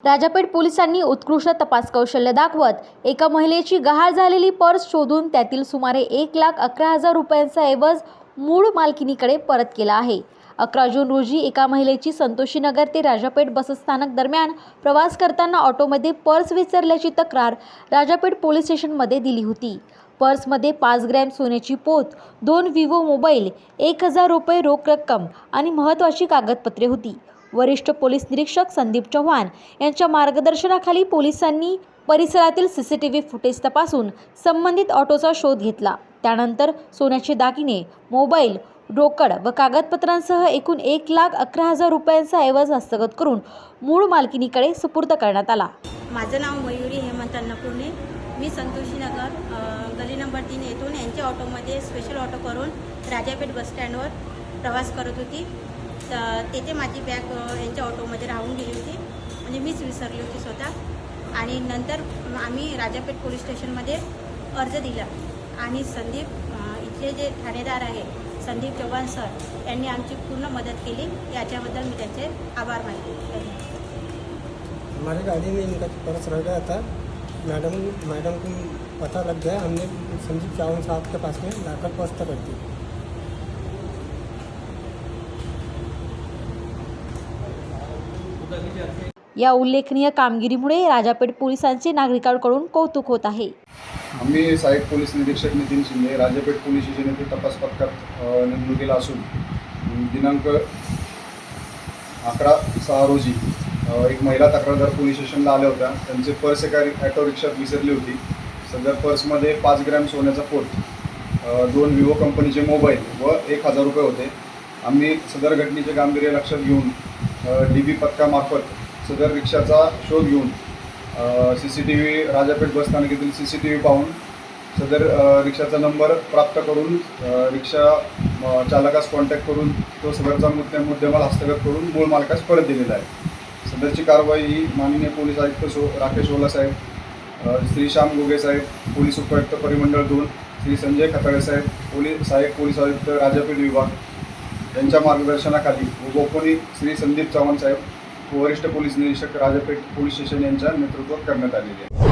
राजापेठ पोलिसांनी उत्कृष्ट तपास कौशल्य दाखवत एका महिलेची गहाळ झालेली पर्स शोधून त्यातील सुमारे 1,11,000 रुपयांचा ऐवज मूळ मालकिनीकडे परत केला आहे। 11 जून रोजी एका महिलेची संतोषीनगर ते राजापेठ बसस्थानक दरम्यान प्रवास करताना ऑटोमध्ये पर्स विसरल्याची तक्रार राजापेठ पोलीस स्टेशनमध्ये दिली होती। पर्समध्ये 5 ग्रॅम सोन्याची पोत, 2 विवो मोबाईल, 1,000 रुपये रोख रक्कम आणि महत्त्वाची कागदपत्रे होती। वरिष्ठ पोलीस निरीक्षक संदीप चव्हाण यांच्या मार्गदर्शनाखाली पोलिसांनी परिसरातील सीसीटीव्ही फुटेज तपासून संबंधित ऑटोचा शोध घेतला। त्यानंतर सोन्याचे दागिने, मोबाईल, रोकड व कागदपत्रांसह एकूण 1,11,000 रुपयांचा ऐवज हस्तगत करून मूळ मालकिनीकडे सुपूर्द करण्यात आला। माझं नाव मयुरी हेमंत अन्नपूर्णे। मी संतोषीनगर गली नंबर 3 येथून यांच्या ऑटोमध्ये स्पेशल ऑटो करून राजापेठ बस स्टँडवर प्रवास करत होती। तेथे माझी बॅग यांच्या ऑटोमध्ये राहून गेली होती, म्हणजे मीच विसरली होती स्वतः। आणि नंतर आम्ही राजापेठ पोलीस स्टेशनमध्ये अर्ज दिला आणि संदीप इथले जे ठाणेदार आहे संदीप चव्हाण सर यांनी आमची पूर्ण मदत केली। याच्याबद्दल मी त्यांचे आभार मानते। हमारी गाड़ी में इनका पर्स रह गया था। मैडम को पता लग गया, हमने संदीप चौहान साहब के पास में लाकर पोस्ट कर दी। या उल्लेखनीय कामगिरीमुळे राजापेठ पोलिसांचे नागरिकांकडून कौतुक होत आहे। आम्ही सहाय्यक पोलीस निरीक्षक नितीन शिंदे राजापेठ पोलीस स्टेशन येथे तपास पथकात नेमणुकीला असून दिनांक 11/6 रोजी एक महिला तक्रारदार पोलीस स्टेशनला आल्या होत्या। त्यांचे पर्स एका ॲटो रिक्षात विसरली होती। सदर पर्समध्ये 5 ग्रॅम सोन्याचा पोत, 2 विवो कंपनीचे मोबाईल व 1,000 रुपये होते। आम्ही सदर घटनेचे गांभीर्य लक्षात घेऊन DB पथकामार्फत सदर रिक्षाचा शोध घेऊन CCTV राजापेठ बसस्थानक येथील CCTV पाहून सदर रिक्षाचा नंबर प्राप्त करून रिक्षा चालकास कॉन्टॅक्ट करून तो सदरचा मुद्देमाल हस्तगत करून मूळ मालकास परत दिलेला आहे। सदरची कारवाई ही माननीय पोलीस आयुक्त राकेश ओला साहेब, श्री श्याम गोगे साहेब, पोलीस उपायुक्त परिमंडळ 2, श्री संजय खताळे साहेब, सहाय्यक पोलीस आयुक्त राजापेठ विभाग यांच्या मार्गदर्शनाखाली व गोपनीय श्री संदीप चव्हाण साहेब, वरिष्ठ पोलीस निरीक्षक राजापेठ पोलीस स्टेशन यांच्या नेतृत्वात करण्यात आलेली आहे।